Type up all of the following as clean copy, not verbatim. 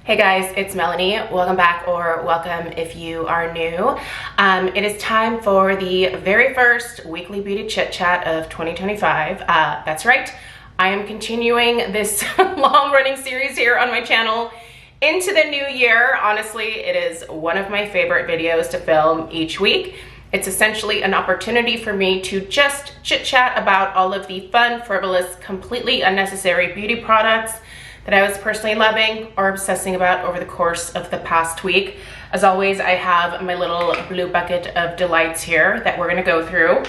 Hey guys, it's Melanie. Welcome back, or welcome if you are new. It is time for the very first weekly beauty chit chat of 2025. That's right, I am continuing this long-running series here on my channel into the new year. Honestly, it is one of my favorite videos to film each week. It's essentially an opportunity for me to just chit chat about all of the fun, frivolous, completely unnecessary beauty products that I was personally loving or obsessing about over the course of the past week. As always, I have my little blue bucket of delights here that we're gonna go through.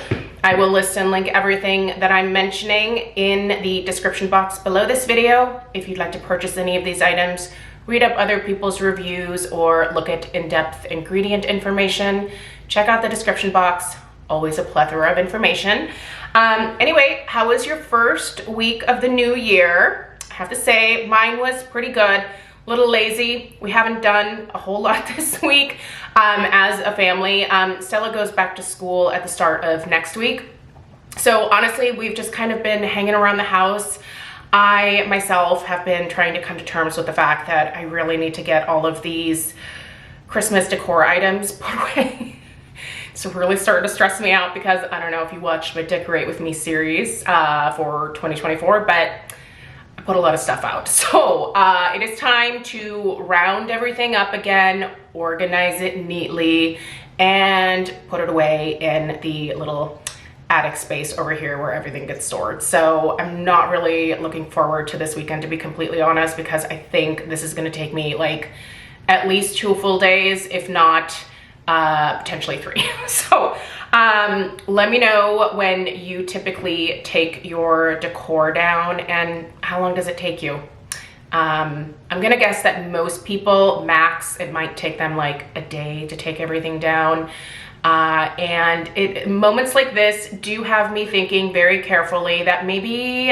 I will list and link everything that I'm mentioning in the description box below this video. If you'd like to purchase any of these items, read up other people's reviews, or look at in-depth ingredient information, check out the description box. Always a plethora of information. Anyway, how was your first week of the new year? I have to say mine was pretty good. A little lazy. We haven't done a whole lot this week as a family. Stella goes back to school at the start of next week. So honestly, we've just kind of been hanging around the house. I myself have been trying to come to terms with the fact that I really need to get all of these Christmas decor items put away. It's really starting to stress me out because I don't know if you watched my Decorate With Me series for 2024, but I put a lot of stuff out. So it is time to round everything up again, organize it neatly, and put it away in the little attic space over here where everything gets stored. So I'm not really looking forward to this weekend, to be completely honest, because I think this is going to take me like at least 2 full days, if not potentially 3. So let me know when you typically take your decor down and how long does it take you. I'm gonna guess that most people, max, it might take them like a day to take everything down. And moments like this do have me thinking very carefully that maybe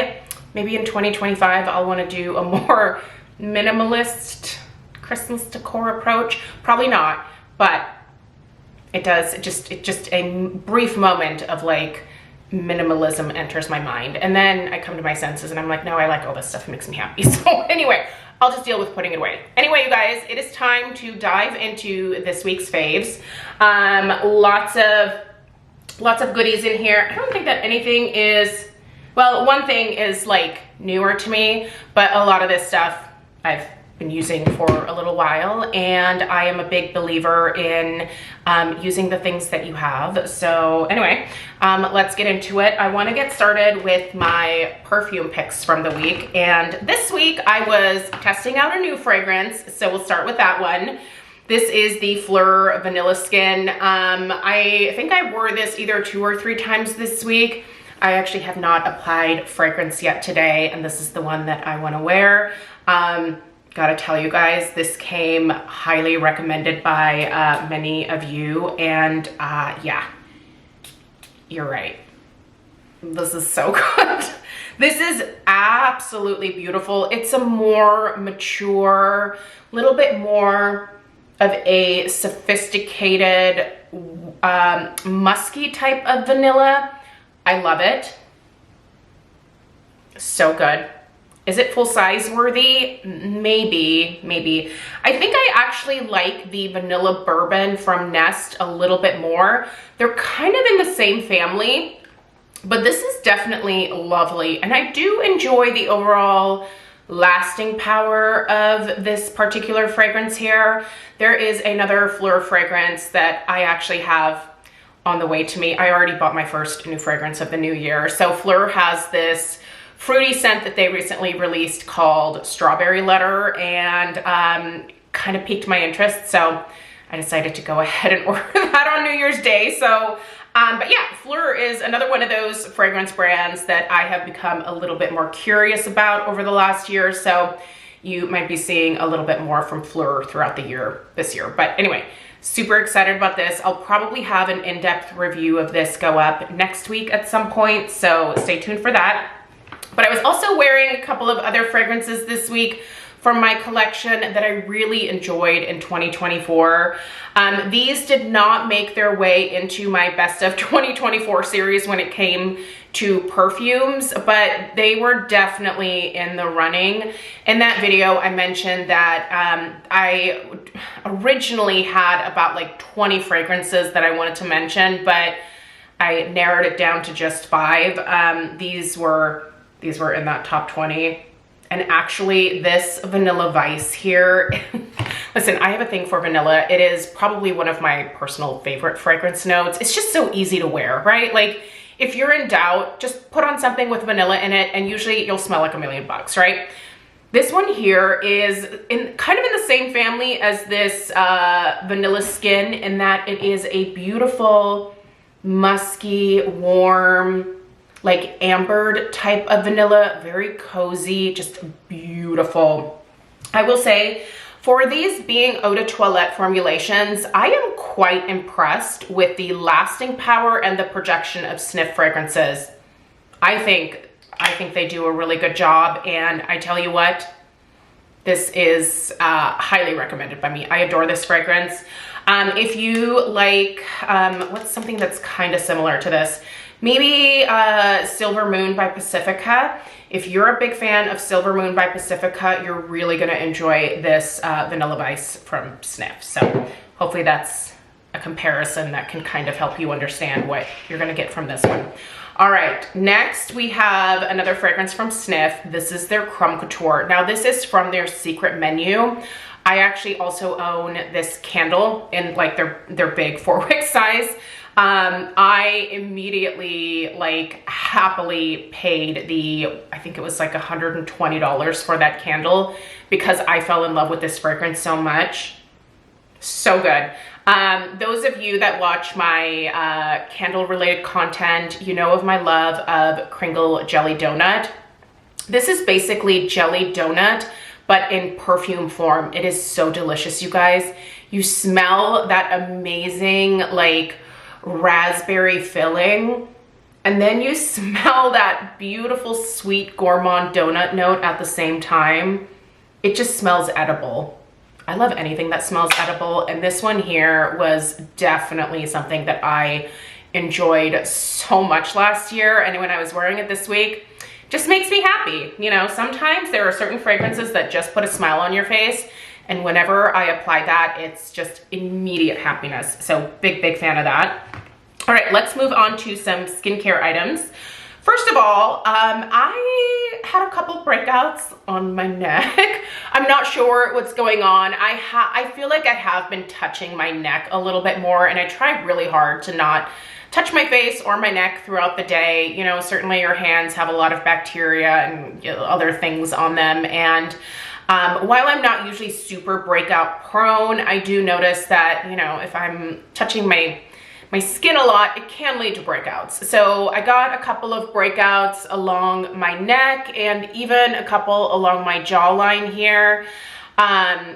in 2025 I'll want to do a more minimalist Christmas decor approach. Probably not, but it just a brief moment of like minimalism enters my mind, and then I come to my senses and I'm like, no, I like all this stuff, it makes me happy. So anyway, I'll just deal with putting it away. Anyway, you guys, it is time to dive into this week's faves. Lots of goodies in here. I don't think that anything is, well, one thing is like newer to me, but a lot of this stuff I've been using for a little while, and I am a big believer in using the things that you have. So anyway, let's get into it. I want to get started with my perfume picks from the week, and this week I was testing out a new fragrance, so we'll start with that one. This is the Flur Vanilla Skin. I think I wore this either 2 or 3 times this week. I actually have not applied fragrance yet today, and this is the one that I want to wear. Gotta tell you guys, this came highly recommended by many of you, and yeah, you're right. This is so good. This is absolutely beautiful. It's a more mature, little bit more of a sophisticated, musky type of vanilla. I love it. So good. Is it full size worthy? Maybe. I think I actually like the vanilla bourbon from Nest a little bit more. They're kind of in the same family, but this is definitely lovely. And I do enjoy the overall lasting power of this particular fragrance here. There is another Flur fragrance that I actually have on the way to me. I already bought my first new fragrance of the new year. So Flur has this fruity scent that they recently released called Strawberry Letter, and kind of piqued my interest, so I decided to go ahead and order that on New Year's Day. So but yeah, Flur is another one of those fragrance brands that I have become a little bit more curious about over the last year, so you might be seeing a little bit more from Flur throughout the year this year. But anyway, super excited about this. I'll probably have an in-depth review of this go up next week at some point, so stay tuned for that. But I was also wearing a couple of other fragrances this week from my collection that I really enjoyed in 2024. These did not make their way into my best of 2024 series when it came to perfumes, but they were definitely in the running. In that video, I mentioned that I originally had about like 20 fragrances that I wanted to mention, but I narrowed it down to just 5. These were in that top 20. And actually this Vanilla Vice here, listen, I have a thing for vanilla. It is probably one of my personal favorite fragrance notes. It's just so easy to wear, right? Like if you're in doubt, just put on something with vanilla in it and usually you'll smell like $1,000,000, right? This one here is kind of in the same family as this Vanilla Skin, in that it is a beautiful, musky, warm, like ambered type of vanilla, very cozy, just beautiful. I will say, for these being eau de toilette formulations, I am quite impressed with the lasting power and the projection of Snif fragrances. I think they do a really good job, and I tell you what, this is highly recommended by me. I adore this fragrance. If you like, what's something that's kind of similar to this? Maybe Silver Moon by Pacifica. If you're a big fan of Silver Moon by Pacifica, you're really gonna enjoy this Vanilla Vice from Snif. So hopefully that's a comparison that can kind of help you understand what you're gonna get from this one. All right, next we have another fragrance from Snif. This is their Crumb Couture. Now this is from their secret menu. I actually also own this candle in like their big 4-wick size. I immediately like happily paid I think it was like $120 for that candle because I fell in love with this fragrance so much. So good. Those of you that watch my candle related content, you know of my love of Kringle Jelly Donut. This is basically jelly donut, but in perfume form. It is so delicious, you guys. You smell that amazing like raspberry filling, and then you smell that beautiful sweet gourmand donut note at the same time. It just smells edible. I love anything that smells edible, and this one here was definitely something that I enjoyed so much last year, and when I was wearing it this week, just makes me happy. You know, sometimes there are certain fragrances that just put a smile on your face, and whenever I apply that, it's just immediate happiness. So big fan of that. All right, let's move on to some skincare items. First of all, I had a couple breakouts on my neck. I'm not sure what's going on. I feel like I have been touching my neck a little bit more, and I try really hard to not touch my face or my neck throughout the day. You know, certainly your hands have a lot of bacteria and other things on them, and while I'm not usually super breakout prone, I do notice that, you know, if I'm touching my skin a lot, it can lead to breakouts. So I got a couple of breakouts along my neck and even a couple along my jawline here.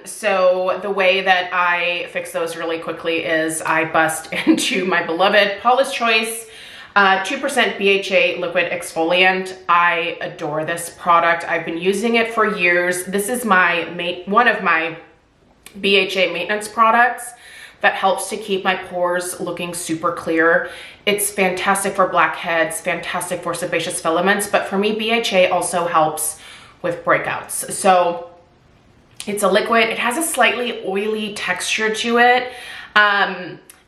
So the way that I fix those really quickly is I bust into my beloved Paula's Choice 2% BHA liquid exfoliant. I adore this product. I've been using it for years. This is one of my BHA maintenance products that helps to keep my pores looking super clear. It's fantastic for blackheads, fantastic for sebaceous filaments, but for me, BHA also helps with breakouts. So it's a liquid. It has a slightly oily texture to it.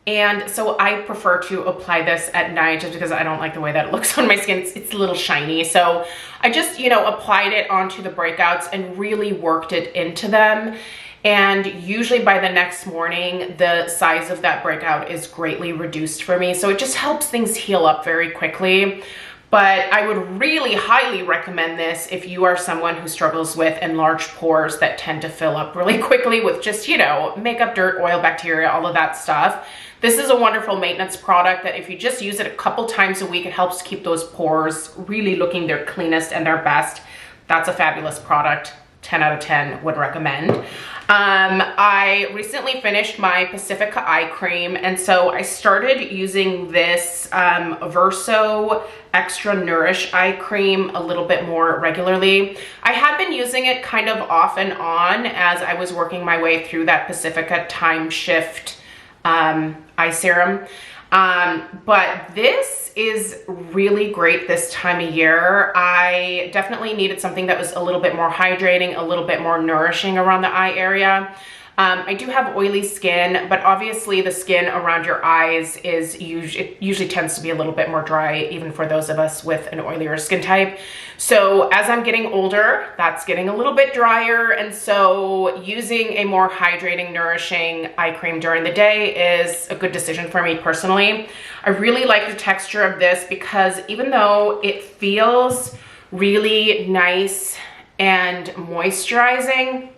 And so I prefer to apply this at night just because I don't like the way that it looks on my skin. It's a little shiny. So I just, you know, applied it onto the breakouts and really worked it into them. And usually by the next morning, the size of that breakout is greatly reduced for me. So it just helps things heal up very quickly. But I would really highly recommend this if you are someone who struggles with enlarged pores that tend to fill up really quickly with just, you know, makeup, dirt, oil, bacteria, all of that stuff. This is a wonderful maintenance product that if you just use it a couple times a week, it helps keep those pores really looking their cleanest and their best. That's a fabulous product. 10 out of 10 would recommend. I recently finished my Pacifica eye cream, and so I started using this Verso Extra Nourish eye cream a little bit more regularly. I had been using it kind of off and on as I was working my way through that Pacifica Time Shift eye serum. But this is really great this time of year. I definitely needed something that was a little bit more hydrating, a little bit more nourishing around the eye area. I do have oily skin, but obviously the skin around your eyes is usually tends to be a little bit more dry, even for those of us with an oilier skin type. So as I'm getting older, that's getting a little bit drier. And so using a more hydrating, nourishing eye cream during the day is a good decision for me personally. I really like the texture of this because even though it feels really nice and moisturizing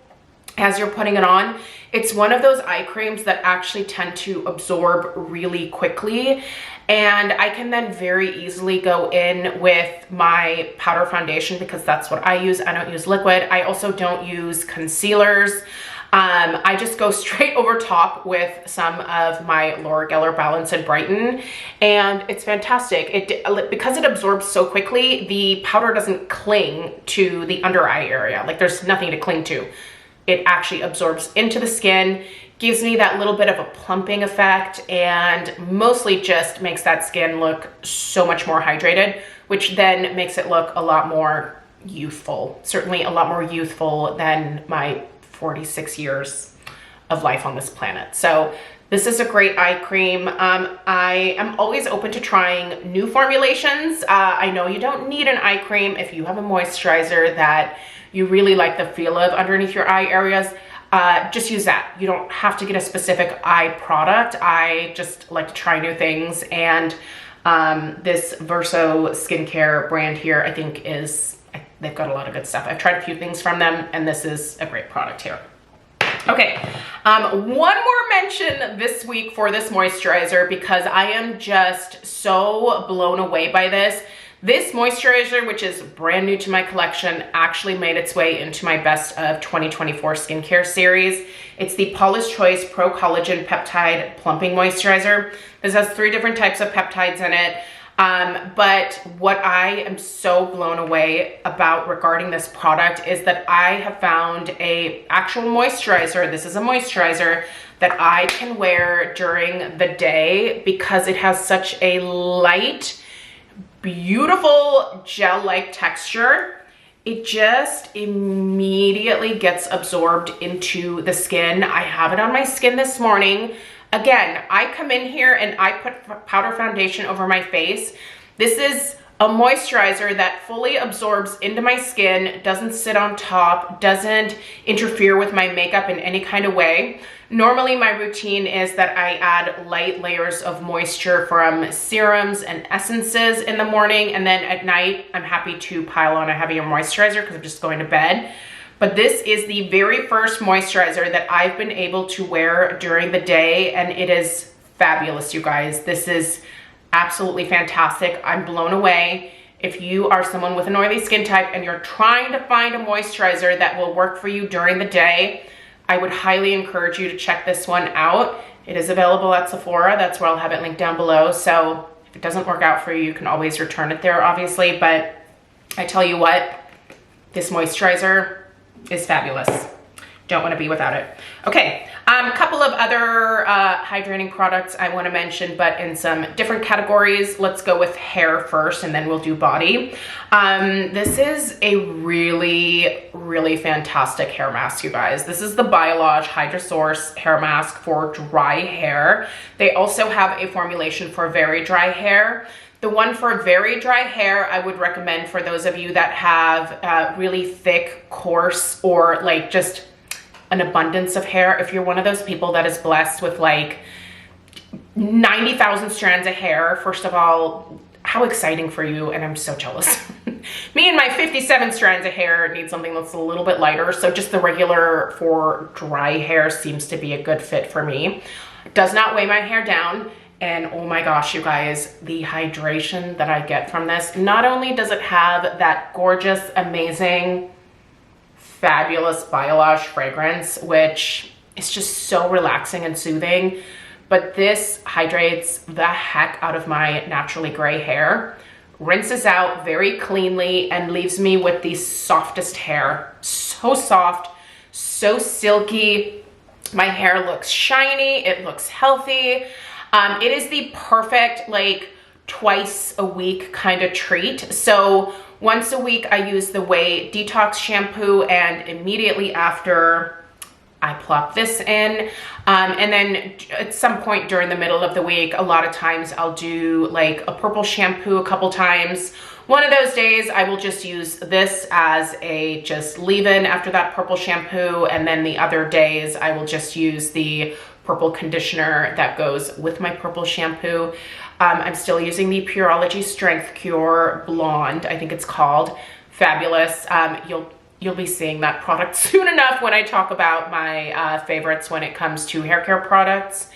as you're putting it on, it's one of those eye creams that actually tend to absorb really quickly. And I can then very easily go in with my powder foundation because that's what I use. I don't use liquid. I also don't use concealers. I just go straight over top with some of my LORAC Balance and Brighten, and it's fantastic. Because it absorbs so quickly, the powder doesn't cling to the under eye area. Like there's nothing to cling to. It actually absorbs into the skin, gives me that little bit of a plumping effect, and mostly just makes that skin look so much more hydrated, which then makes it look a lot more youthful. Certainly a lot more youthful than my 46 years of life on this planet. So this is a great eye cream. I am always open to trying new formulations. I know you don't need an eye cream if you have a moisturizer that you really like the feel of underneath your eye areas. Just use that. You don't have to get a specific eye product. I just like to try new things, and this Verso skincare brand here, I think they've got a lot of good stuff. I've tried a few things from them, and this is a great product here. Okay, one more mention this week for this moisturizer because I am just so blown away by this. This moisturizer, which is brand new to my collection, actually made its way into my best of 2024 skincare series. It's the Paula's Choice Pro Collagen Peptide Plumping Moisturizer. This has 3 different types of peptides in it. But what I am so blown away about regarding this product is that I have found a actual moisturizer. This is a moisturizer that I can wear during the day because it has such a light, beautiful gel-like texture. It just immediately gets absorbed into the skin. I have it on my skin this morning. Again, I come in here and I put powder foundation over my face. This is a moisturizer that fully absorbs into my skin, doesn't sit on top, doesn't interfere with my makeup in any kind of way. Normally my routine is that I add light layers of moisture from serums and essences in the morning, and then at night I'm happy to pile on a heavier moisturizer because I'm just going to bed. But this is the very first moisturizer that I've been able to wear during the day, and it is fabulous, you guys. This is absolutely fantastic. I'm blown away. If you are someone with an oily skin type and you're trying to find a moisturizer that will work for you during the day, I would highly encourage you to check this one out. It is available at Sephora. That's where I'll have it linked down below. So if it doesn't work out for you, you can always return it there, obviously. But I tell you what, this moisturizer is fabulous. Don't want to be without it. Okay, a couple of other hydrating products I want to mention, but in some different categories. Let's go with hair first, and then we'll do body. This is a really, really fantastic hair mask, you guys. This is the Biolage Hydrosource hair mask for dry hair. They also have a formulation for very dry hair. The one for very dry hair, I would recommend for those of you that have really thick, coarse, or like just an abundance of hair. If you're one of those people that is blessed with like 90,000 strands of hair, first of all, how exciting for you, and I'm so jealous. Me and my 57 strands of hair need something that's a little bit lighter, so just the regular for dry hair seems to be a good fit for me. It does not weigh my hair down. And oh my gosh, you guys, the hydration that I get from this, not only does it have that gorgeous, amazing, fabulous Bio-Retinol fragrance, which is just so relaxing and soothing. But this hydrates the heck out of my naturally gray hair, rinses out very cleanly, and leaves me with the softest hair. So soft, so silky. My hair looks shiny, it looks healthy. It is the perfect like twice a week kind of treat. So once a week I use the Way Detox shampoo, and immediately after I plop this in. And then at some point during the middle of the week, a lot of times I'll do like a purple shampoo a couple times. One of those days I will just use this as a just leave-in after that purple shampoo. And then the other days I will just use the purple conditioner that goes with my purple shampoo. I'm still using the Pureology Strength Cure Blonde, I think it's called. Fabulous. You'll be seeing that product soon enough when I talk about my favorites when it comes to hair care products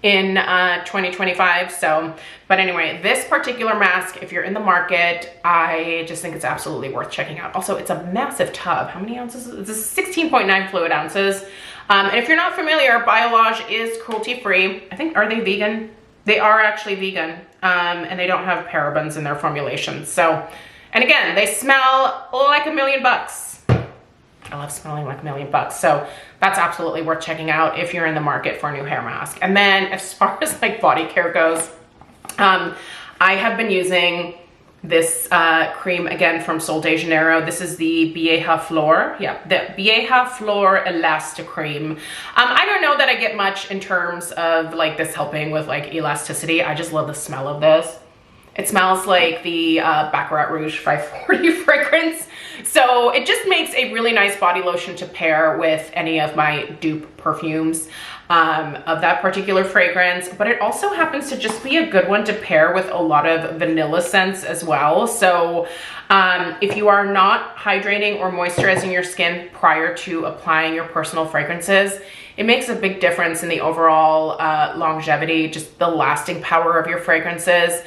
in 2025. So, but anyway, this particular mask, if you're in the market, I just think it's absolutely worth checking out. Also, it's a massive tub. How many ounces? It's 16.9 fluid ounces. And if you're not familiar, Bio-Retinol is cruelty-free. I think, are they vegan? They are actually vegan, and they don't have parabens in their formulations. So, and again, they smell like $1 million. I love smelling like $1 million. So that's absolutely worth checking out if you're in the market for a new hair mask. And then as far as like body care goes, I have been using this cream again from Sol de Janeiro. This is the Beija Flor. Yeah, the Beija Flor Elasti-Cream. I don't know that I get much in terms of like this helping with like elasticity. I just love the smell of this. It smells like the Baccarat Rouge 540 fragrance. So it just makes a really nice body lotion to pair with any of my dupe perfumes of that particular fragrance. But it also happens to just be a good one to pair with a lot of vanilla scents as well. So if you are not hydrating or moisturizing your skin prior to applying your personal fragrances, it makes a big difference in the overall longevity, just the lasting power of your fragrances.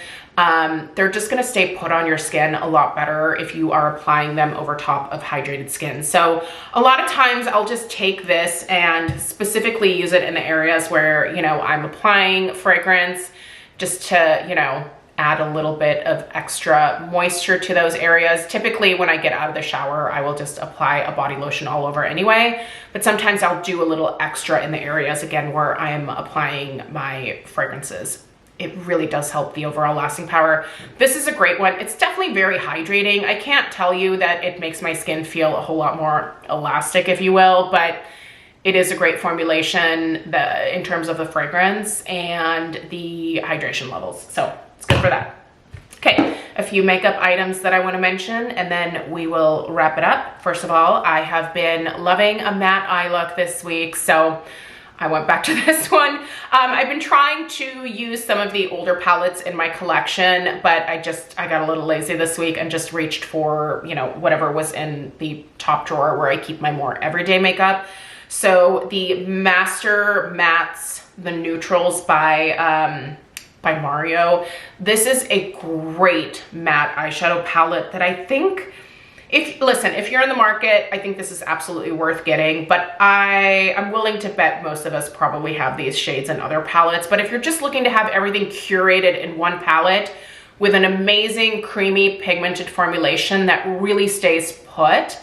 They're just gonna stay put on your skin a lot better if you are applying them over top of hydrated skin. So a lot of times I'll just take this and specifically use it in the areas where, you know, I'm applying fragrance just to, you know, add a little bit of extra moisture to those areas. Typically when I get out of the shower, I will just apply a body lotion all over anyway, but sometimes I'll do a little extra in the areas again where I am applying my fragrances. It really does help the overall lasting power. This is a great one. It's definitely very hydrating. I can't tell you that it makes my skin feel a whole lot more elastic, if you will, but it is a great formulation in terms of the fragrance and the hydration levels. So it's good for that. Okay, a few makeup items that I want to mention, and then we will wrap it up. First of all, I have been loving a matte eye look this week, so I went back to this one. I've been trying to use some of the older palettes in my collection, but I got a little lazy this week and just reached for, you know, whatever was in the top drawer where I keep my more everyday makeup. So the Master Mattes, the Neutrals by Mario. This is a great matte eyeshadow palette that I think, if you're in the market, I think this is absolutely worth getting, but I'm willing to bet most of us probably have these shades in other palettes. But if you're just looking to have everything curated in one palette with an amazing creamy pigmented formulation that really stays put,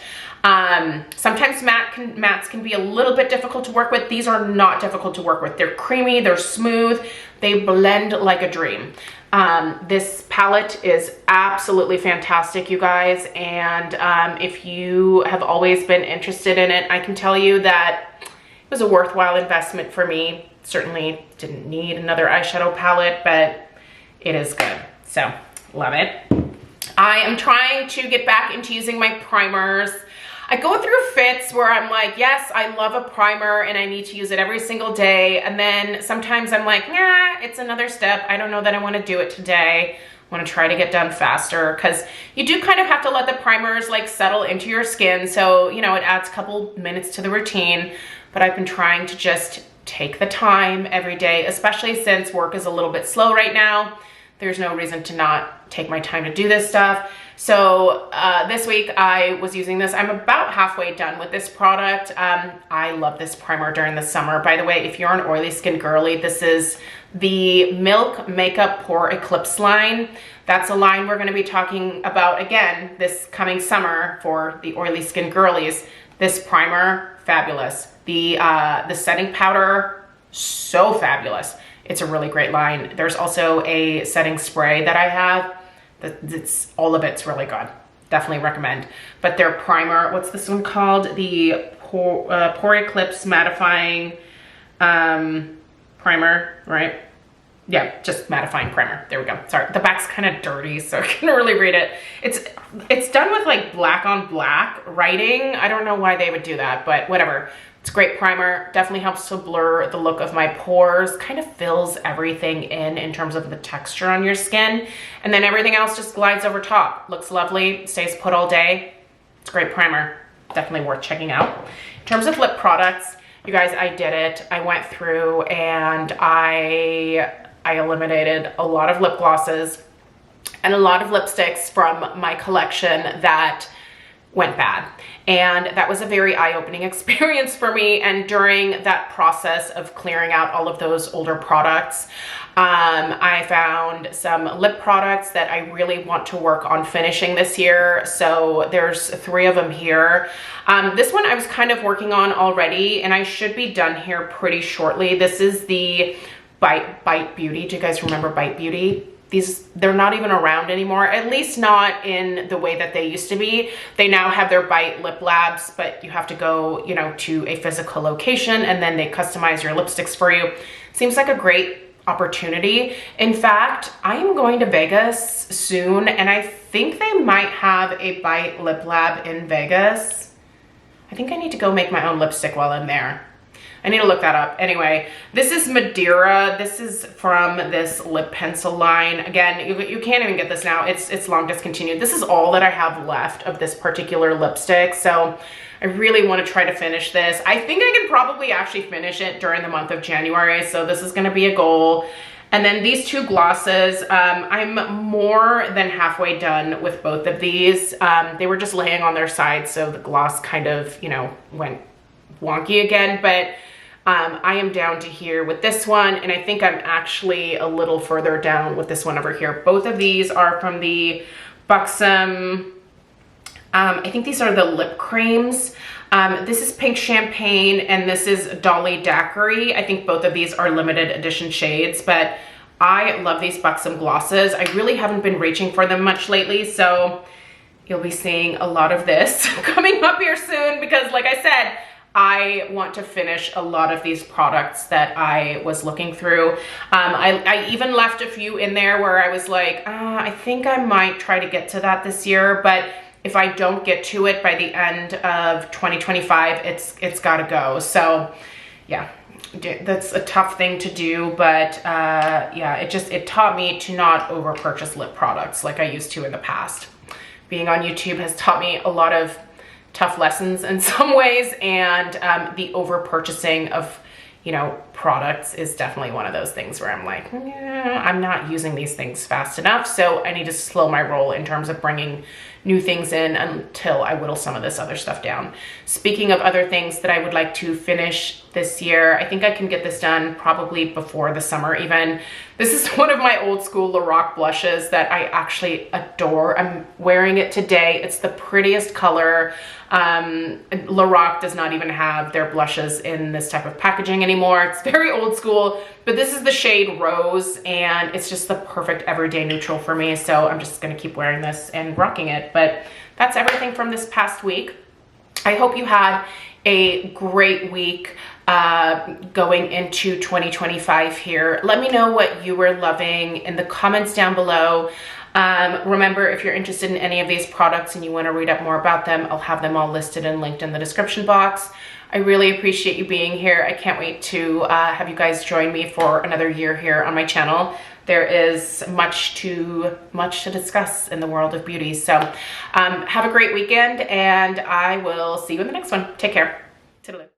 sometimes mattes can be a little bit difficult to work with. These are not difficult to work with. They're creamy, they're smooth, they blend like a dream. This palette is absolutely fantastic, you guys, and if you have always been interested in it, I can tell you that it was a worthwhile investment for me. Certainly didn't need another eyeshadow palette, but it is good, so love it. I am trying to get back into using my primers. I go through fits where I'm like, yes, I love a primer and I need to use it every single day. And then sometimes I'm like, nah, it's another step. I don't know that I want to do it today. I want to try to get done faster, because you do kind of have to let the primers like settle into your skin. So, you know, it adds a couple minutes to the routine, but I've been trying to just take the time every day, especially since work is a little bit slow right now. There's no reason to not take my time to do this stuff. So this week I was using this. I'm about halfway done with this product. I love this primer during the summer. By the way, if you're an oily skin girly, this is the Milk Makeup Pore Eclipse line. That's a line we're going to be talking about again this coming summer for the oily skin girlies. This primer, fabulous. The setting powder, so fabulous. It's a really great line. There's also a setting spray that I have. All of it's really good. Definitely recommend. But their primer, what's this one called? The Pore Eclipse Mattifying Primer, right? Yeah, just mattifying primer. There we go. Sorry, the back's kind of dirty, so I can't really read it. It's done with like black on black writing. I don't know why they would do that, but whatever. It's a great primer. Definitely helps to blur the look of my pores. Kind of fills everything in terms of the texture on your skin. And then everything else just glides over top. Looks lovely, stays put all day. It's a great primer. Definitely worth checking out. In terms of lip products, you guys, I did it. I went through and I eliminated a lot of lip glosses and a lot of lipsticks from my collection that went bad. And that was a very eye-opening experience for me. And during that process of clearing out all of those older products, I found some lip products that I really want to work on finishing this year. So there's 3 of them here. This one I was kind of working on already, and I should be done here pretty shortly. This is the Bite Beauty. Do you guys remember Bite Beauty? They're not even around anymore, at least not in the way that they used to be. They now have their Bite lip labs, but you have to go, you know, to a physical location and then they customize your lipsticks for you. Seems like a great opportunity. In fact, I am going to Vegas soon and I think they might have a Bite lip lab in Vegas. I think I need to go make my own lipstick while I'm there. I need to look that up. Anyway, this is Madeira. This is from this lip pencil line. Again, you can't even get this now. It's long discontinued. This is all that I have left of this particular lipstick. So I really want to try to finish this. I think I can probably actually finish it during the month of January. So this is going to be a goal. And then these 2 glosses, I'm more than halfway done with both of these. They were just laying on their side, so the gloss kind of, you know, went wonky again. But I am down to here with this one, and I think I'm actually a little further down with this one over here. Both of these are from the Buxom, I think these are the lip creams. This is Pink Champagne, and this is Dolly Daiquiri. I think both of these are limited edition shades, but I love these Buxom glosses. I really haven't been reaching for them much lately, so you'll be seeing a lot of this coming up here soon because, like I said, I want to finish a lot of these products that I was looking through. I even left a few in there where I was like, I think I might try to get to that this year, but if I don't get to it by the end of 2025, it's gotta go. So yeah, that's a tough thing to do, but yeah, it taught me to not over purchase lip products like I used to in the past. Being on YouTube has taught me a lot of tough lessons in some ways, and the over purchasing of, you know, products is definitely one of those things where I'm like, I'm not using these things fast enough, so I need to slow my roll in terms of bringing new things in until I whittle some of this other stuff down. Speaking of other things that I would like to finish this year, I think I can get this done probably before the summer even. This is one of my old school LORAC blushes that I actually adore. I'm wearing it today. It's the prettiest color. LORAC does not even have their blushes in this type of packaging anymore. It's very old school, but this is the shade Rose, and it's just the perfect everyday neutral for me. So I'm just gonna keep wearing this and rocking it. But that's everything from this past week. I hope you had a great week going into 2025 here. Let me know what you were loving in the comments down below. Remember, if you're interested in any of these products and you want to read up more about them, I'll have them all listed and linked in the description box. I really appreciate you being here. I can't wait to have you guys join me for another year here on my channel. There is much to discuss in the world of beauty. So have a great weekend, and I will see you in the next one. Take care. Toodaloo.